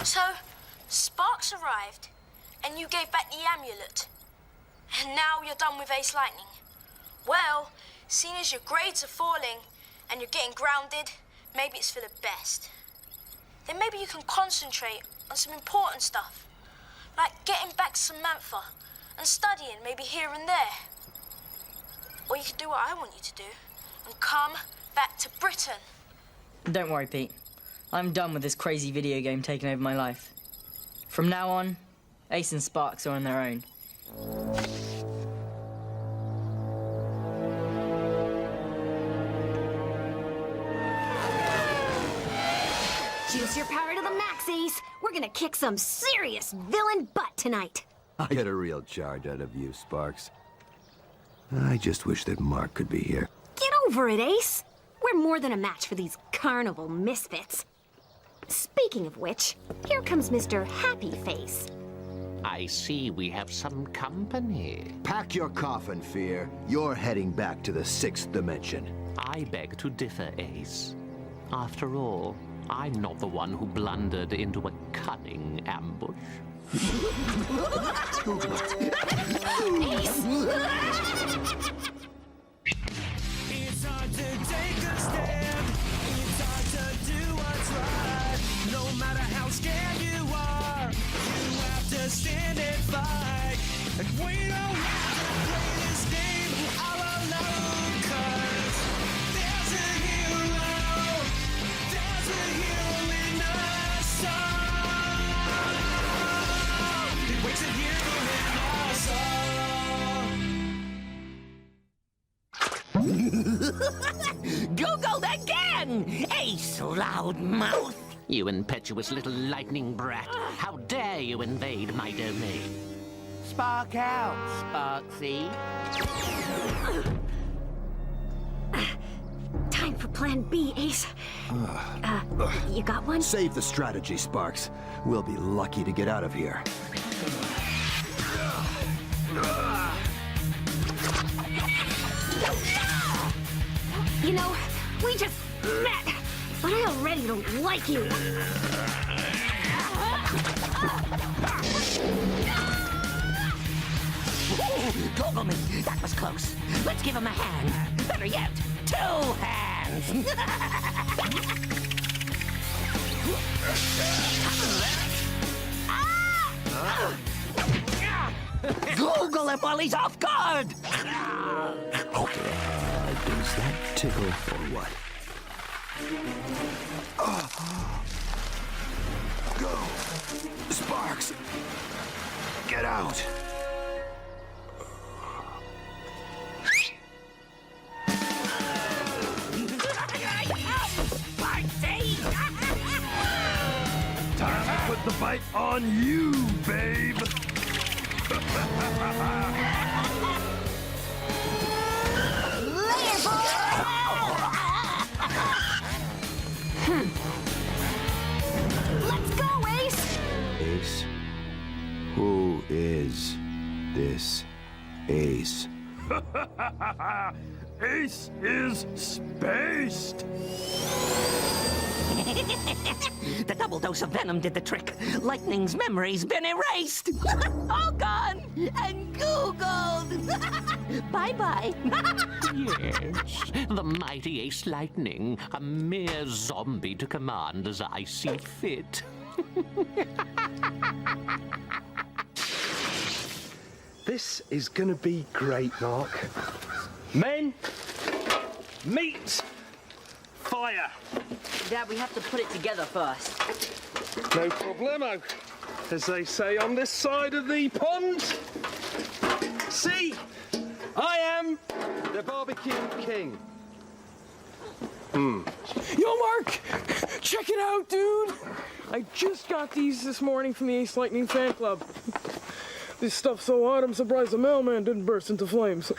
So, Sparks arrived, and you gave back the amulet. And now you're done with Ace Lightning. Well, seeing as your grades are falling, and you're getting grounded, maybe it's for the best. Then maybe you can concentrate on some important stuff, like getting back Samantha, and studying maybe here and there. Or you could do what I want you to do, and come back to Britain. Don't worry, Pete. I'm done with this crazy video game taking over my life. From now on, Ace and Sparks are on their own. Juice your power to the max, Ace. We're gonna kick some serious villain butt tonight. I get a real charge out of you, Sparks. I just wish that Mark could be here. Get over it, Ace. We're more than a match for these carnival misfits. Speaking of which, here comes Mr. Happy Face. I see we have some company. Pack your coffin, Fear. You're heading back to the 6th dimension. I beg to differ, Ace. After all, I'm not the one who blundered into a cunning ambush. Ace! It's hard to take a stand. It's hard to do what's right. No matter how scared you are, you have to stand and fight. And we don't have to play this game all alone, 'cause there's a hero. There's a hero in us all. It wakes a hero in us all. Googled again! Ace Loudmouth! You impetuous little lightning brat. How dare you invade my domain? Spark out, Sparksy. Time for plan B, Ace. You got one? Save the strategy, Sparks. We'll be lucky to get out of here. You know, we just met, but I already don't like you. Google me. That was close. Let's give him a hand. Better yet, 2 hands. Google him while he's off guard. Does that tickle or what? Go! Sparks! Get out! Time to put the bite on you, babe! Let's go, Ace! Ace? Who is this Ace? Ace is spaced! The double dose of venom did the trick. Lightning's memory's been erased. All gone and Googled. Bye-bye. Yes, the mighty Ace Lightning, a mere zombie to command as I see fit. This is gonna be great, Mark. Men, meet, fire. Dad, we have to put it together first. No problemo, as they say on this side of the pond. See, I am the barbecue king. Yo, Mark! Check it out, dude! I just got these this morning from the Ace Lightning fan club. This stuff's so hot, I'm surprised the mailman didn't burst into flames.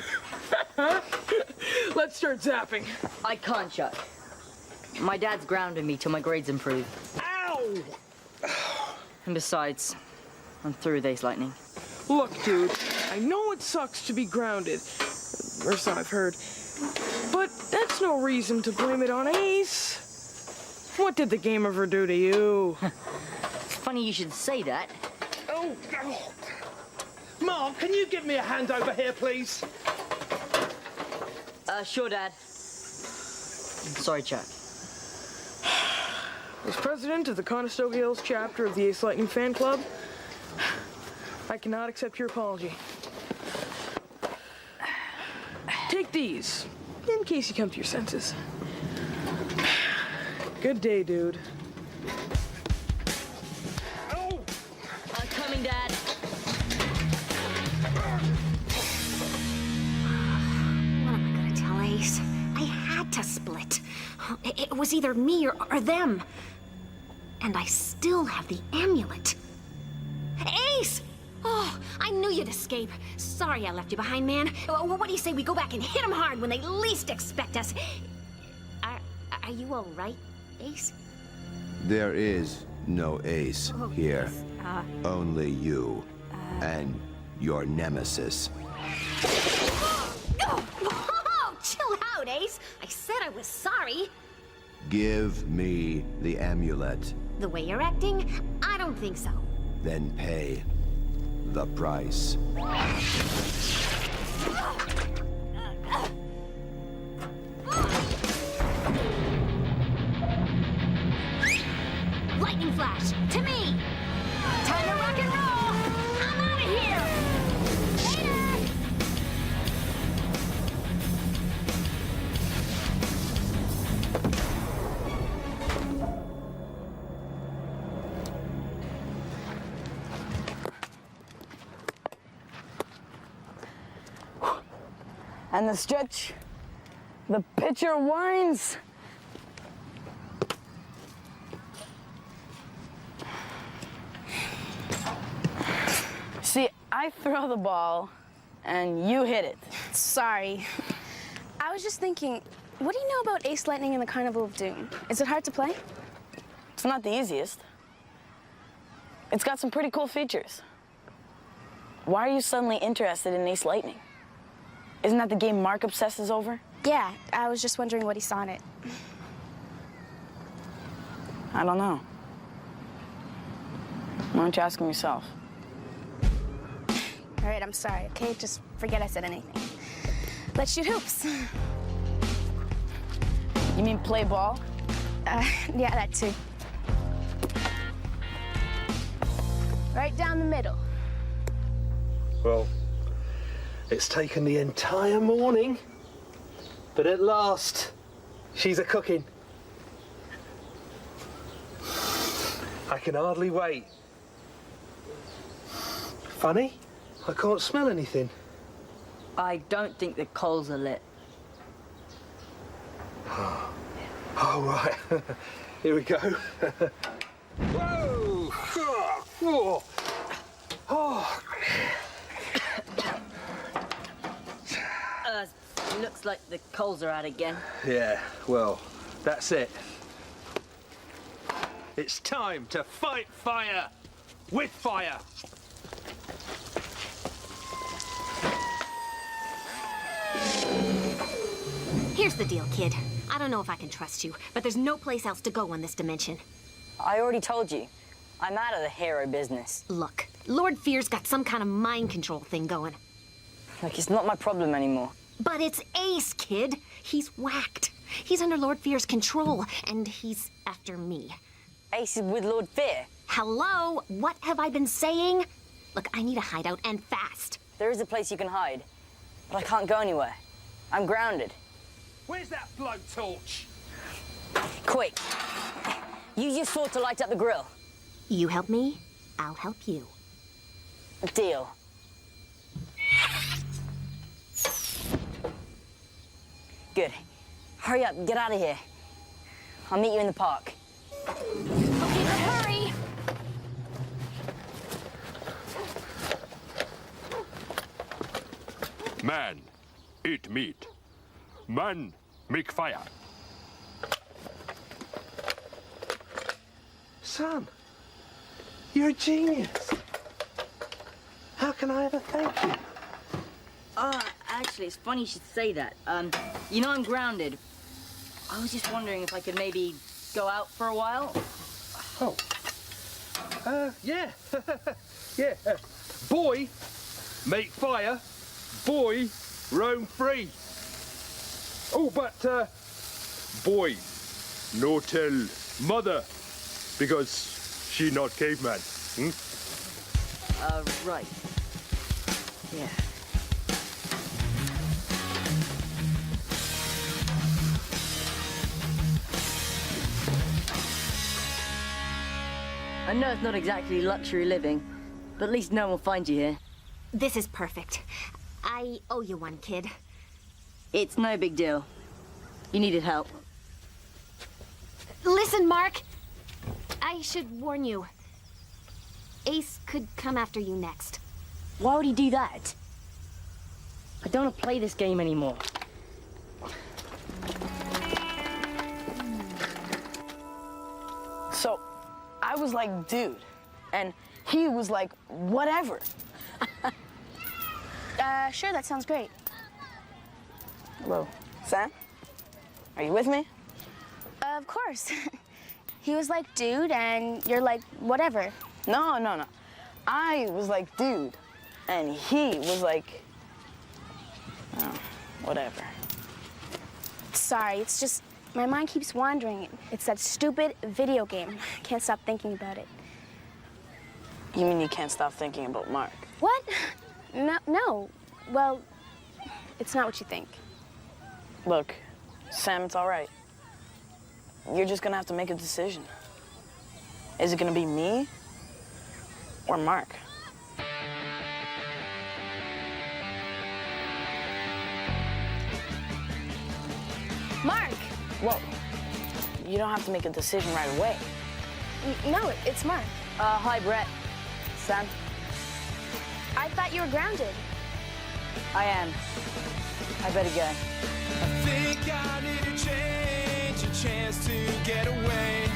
Let's start zapping. I can't, Chuck. My dad's grounding me till my grades improve. Ow! And besides, I'm through with Ace Lightning. Look, dude, I know it sucks to be grounded. Or so I've heard. But that's no reason to blame it on Ace. What did the game ever do to you? It's funny funny you should say that. Oh. Mark, can you give me a hand over here, please? Sure, Dad. Sorry, Chuck. As president of the Conestoga Hills chapter of the Ace Lightning fan club, I cannot accept your apology. Take these, in case you come to your senses. Good day, dude. Oh! Coming, Dad. What am I gonna tell Ace? I had to split. It was either me or them. And I still have the amulet. Ace! Oh, I knew you'd escape. Sorry I left you behind, man. What do you say we go back and hit them hard when they least expect us? Are you all right, Ace? There is no Ace here. Yes, Only you and your nemesis. Whoa, chill out, Ace. I said I was sorry. Give me the amulet, The way you're acting, I don't think so. then pay the price. Lightning flash, to me! Time to rock and roll! I'm out of here! Later! And the stretch. The pitcher winds. See, I throw the ball, and you hit it. Sorry. I was just thinking, what do you know about Ace Lightning and the Carnival of Doom? Is it hard to play? It's not the easiest. It's got some pretty cool features. Why are you suddenly interested in Ace Lightning? Isn't that the game Mark obsesses over? Yeah, I was just wondering what he saw in it. I don't know. Why don't you ask him yourself? All right, I'm sorry, okay? Just forget I said anything. Let's shoot hoops. You mean play ball? Yeah, that too. Right down the middle. Well, it's taken the entire morning, but at last, she's a-cooking. I can hardly wait. Funny, I can't smell anything. I don't think the coals are lit. Oh, right. Here we go. Whoa! Whoa! Oh. Looks like the coals are out again. Yeah, well, that's it. It's time to fight fire with fire. Here's the deal, kid. I don't know if I can trust you, but there's no place else to go on this dimension. I already told you. I'm out of the hero business. Look, Lord Fear's got some kind of mind control thing going. Like, it's not my problem anymore. But it's Ace, kid. He's whacked. He's under Lord Fear's control, and he's after me. Ace is with Lord Fear. Hello? What have I been saying? Look, I need a hideout, and fast. There is a place you can hide, but I can't go anywhere. I'm grounded. Where's that blowtorch? Quick. Use your sword to light up the grill. You help me, I'll help you. Deal. Good. Hurry up, get out of here. I'll meet you in the park. Okay, but hurry! Man, eat meat. Man, make fire. Son, you're a genius. How can I ever thank you? Actually, it's funny you should say that. You know I'm grounded. I was just wondering if I could maybe go out for a while. Oh, Yeah. Yeah. Boy, make fire. Boy, roam free. Oh, but, boy, no tell mother, because she not caveman. Hmm? Right. Yeah. I know it's not exactly luxury living, but at least no one will find you here. This is perfect. I owe you one, kid. It's no big deal. You needed help. Listen, Mark. I should warn you. Ace could come after you next. Why would he do that? I don't want to play this game anymore. So, I was like, dude, and he was like, whatever. Sure, that sounds great. Hello, Sam? Are you with me? Of course. He was like, dude, and you're like, whatever. No. I was like, dude, and he was like, oh, whatever. Sorry, it's just, my mind keeps wandering. It's that stupid video game. I can't stop thinking about it. You mean you can't stop thinking about Mark? What? No. Well, it's not what you think. Look, Sam, it's all right. You're just gonna have to make a decision. Is it gonna be me or Mark? Mark! Whoa. You don't have to make a decision right away. No, it's Mark. Hi, Brett. Sam? I thought you were grounded. I am. I better go. I think I need to change, a chance to get away,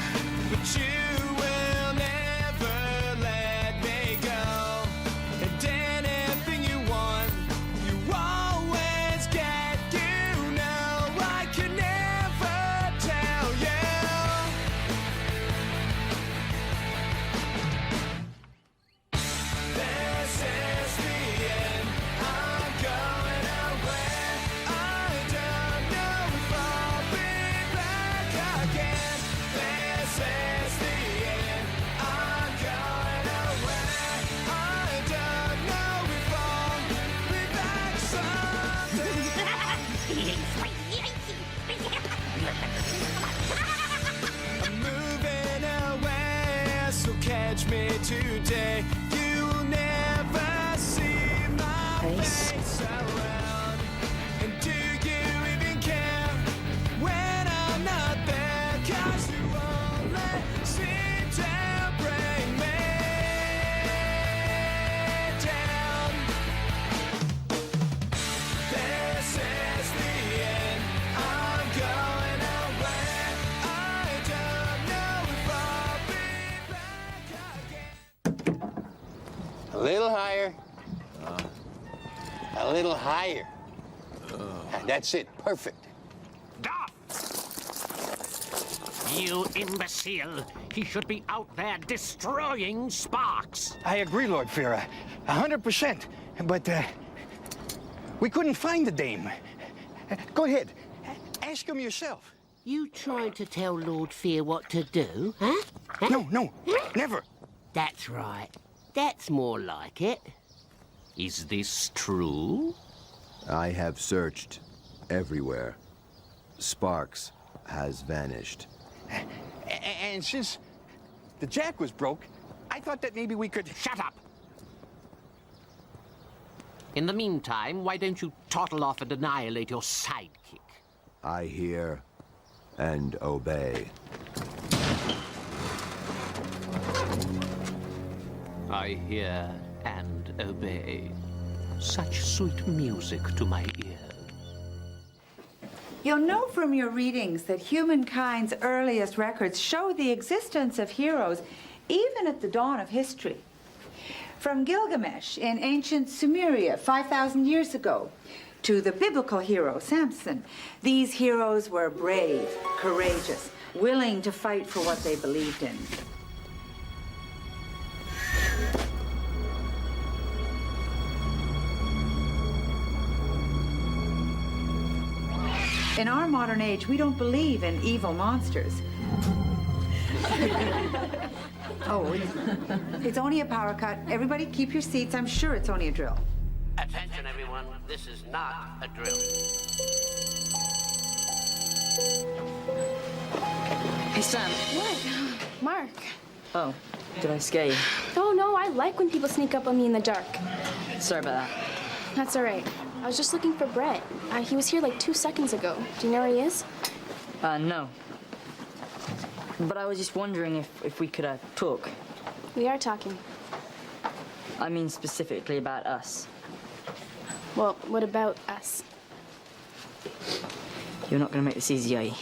but you will never let me go. And anything you want, you always get. You know I can never tell you. This is the end. I'm going away. I don't know if I'll be back again. This is the end. I'm going away. I don't know if I'll be back someday. I'm moving away, so catch me today. You'll never see my face around. And do you even care when I'm not there? 'Cause you only seem to bring me down. This is the end. I'm going away. I don't know if I'll be back again. A little higher. A little higher. That's it. Perfect. You imbecile! He should be out there destroying Sparks! I agree, Lord Fira. 100%. But, we couldn't find the dame. Go ahead. Ask him yourself. You trying to tell Lord Fear what to do, huh? No, never. That's right. That's more like it. Is this true? I have searched everywhere. Sparks has vanished. And since the jack was broke, I thought that maybe we could... Shut up! In the meantime, why don't you toddle off and annihilate your sidekick? I hear and obey. I hear and obey. Such sweet music to my ear. You'll know from your readings that humankind's earliest records show the existence of heroes even at the dawn of history. From Gilgamesh in ancient Sumeria 5,000 years ago to the biblical hero Samson, these heroes were brave, courageous, willing to fight for what they believed in. In our modern age, we don't believe in evil monsters. Oh, it's only a power cut. Everybody keep your seats. I'm sure it's only a drill. Attention, everyone. This is not a drill. Hey, Sam. What? Mark. Oh, did I scare you? Oh, no, I like when people sneak up on me in the dark. Sorry about that. That's all right. I was just looking for Brett. He was here like 2 seconds ago. Do you know where he is? No. But I was just wondering if we could, talk. We are talking. I mean specifically about us. Well, what about us? You're not gonna make this easy, are you?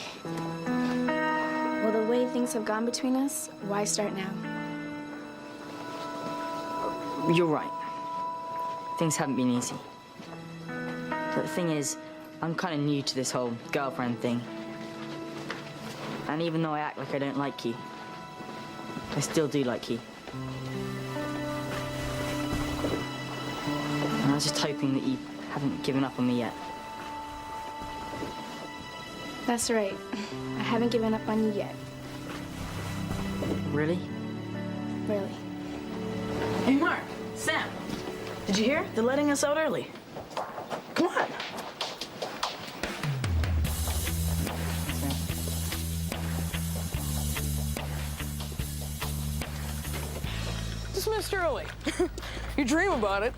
Well, the way things have gone between us, why start now? You're right. Things haven't been easy. But the thing is, I'm kind of new to this whole girlfriend thing. And even though I act like I don't like you, I still do like you. And I was just hoping that you haven't given up on me yet. That's right. I haven't given up on you yet. Really? Really. Hey, Mark, Sam, did you hear? They're letting us out early. Come on. Dismissed early. You dream about it,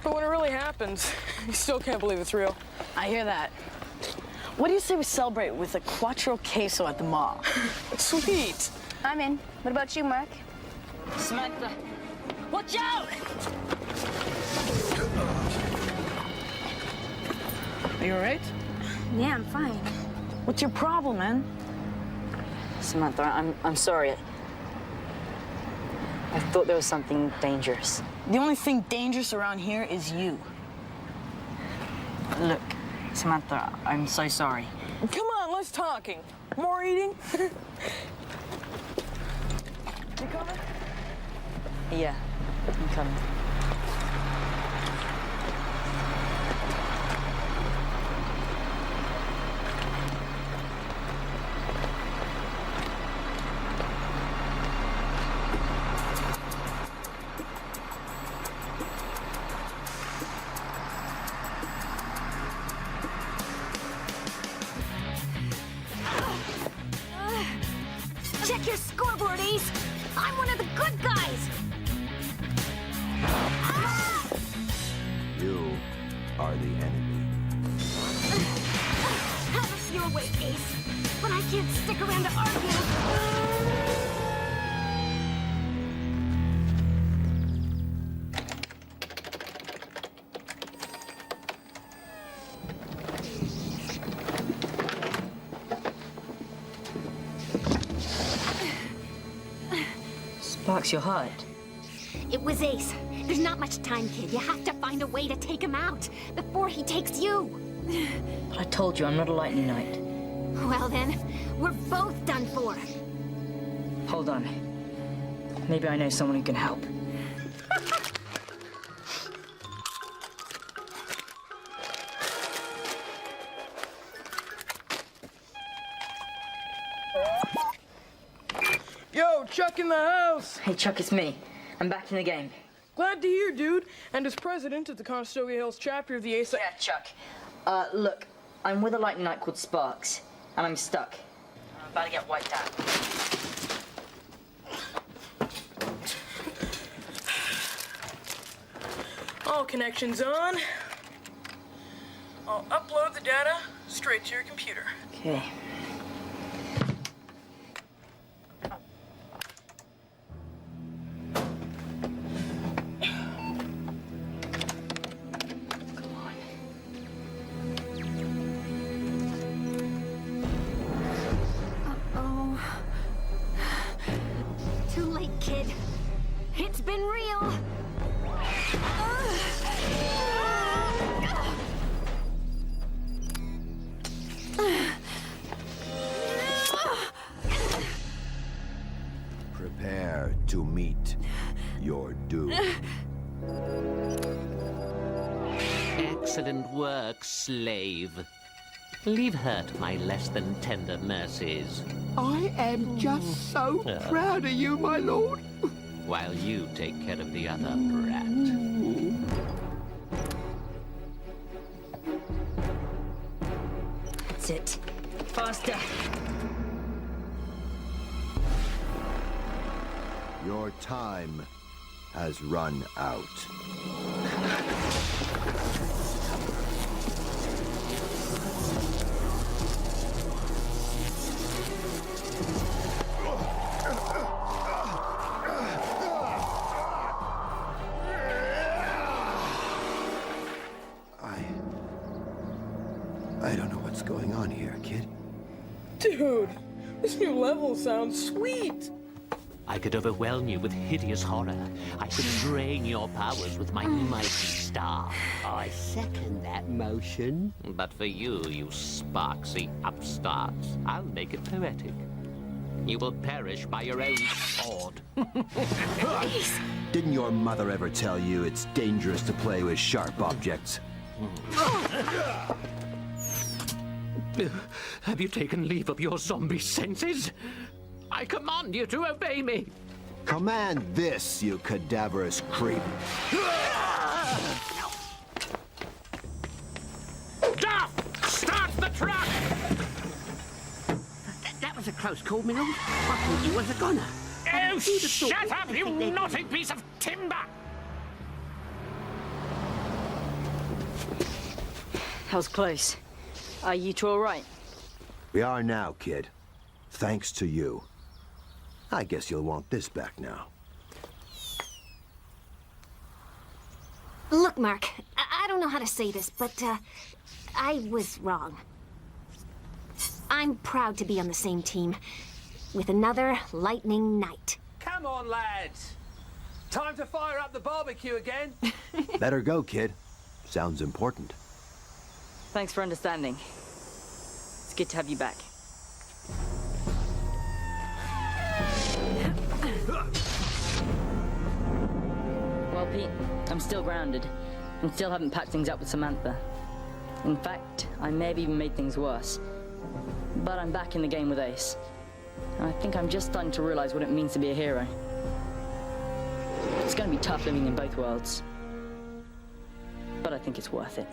but when it really happens, you still can't believe it's real. I hear that. What do you say we celebrate with a quattro queso at the mall? Sweet. I'm in. What about you, Mark? Samantha, watch out! Are you all right? Yeah, I'm fine. What's your problem, man? Samantha, I'm sorry. I thought there was something dangerous. The only thing dangerous around here is you. Look, Samantha, I'm so sorry. Come on, less talking. More eating? You coming? Yeah, I'm coming. Check your scoreboard, Ace. I'm one of the good guys. You are the enemy. Have it your way, Ace. But I can't stick around to argue. Sparks, you're hurt. It was Ace. There's not much time, kid. You have to find a way to take him out before he takes you. But I told you, I'm not a lightning knight. Well then, we're both done for. Hold on. Maybe I know someone who can help. Yo, Chuck in the house. Hey, Chuck, it's me. I'm back in the game. Glad to hear, dude. And as president of the Conestoga Hills chapter of the Ace... Yeah, Chuck. Look, I'm with a lightning knight called Sparks, and I'm stuck. I'm about to get wiped out. All connections on. I'll upload the data straight to your computer. Okay. Too late, kid. It's been real. Prepare to meet your doom. Excellent work, slave. Leave her to my less than tender mercies. I am just so proud of you, my lord. While you take care of the other brat. That's it. Faster. Your time has run out. I don't know what's going on here, kid. Dude, this new level sounds sweet. I could overwhelm you with hideous horror. I could drain your powers with my mighty staff. I second that motion. But for you, you sparksy upstarts, I'll make it poetic. You will perish by your own sword. Didn't your mother ever tell you it's dangerous to play with sharp objects? Have you taken leave of your zombie senses? I command you to obey me. Command this, you cadaverous creep. Duff! Start the truck! That was a close call, my lord. I thought you was a goner. Oh, shut up, you naughty piece of timber! That was close. Are you two all right? We are now, kid. Thanks to you. I guess you'll want this back now. Look, Mark, I don't know how to say this, but, I was wrong. I'm proud to be on the same team with another Lightning Night. Come on, lads. Time to fire up the barbecue again. Better go, kid. Sounds important. Thanks for understanding. It's good to have you back. Well, Pete, I'm still grounded and still haven't packed things up with Samantha. In fact, I may have even made things worse. But I'm back in the game with Ace. And I think I'm just starting to realize what it means to be a hero. It's going to be tough living in both worlds. But I think it's worth it.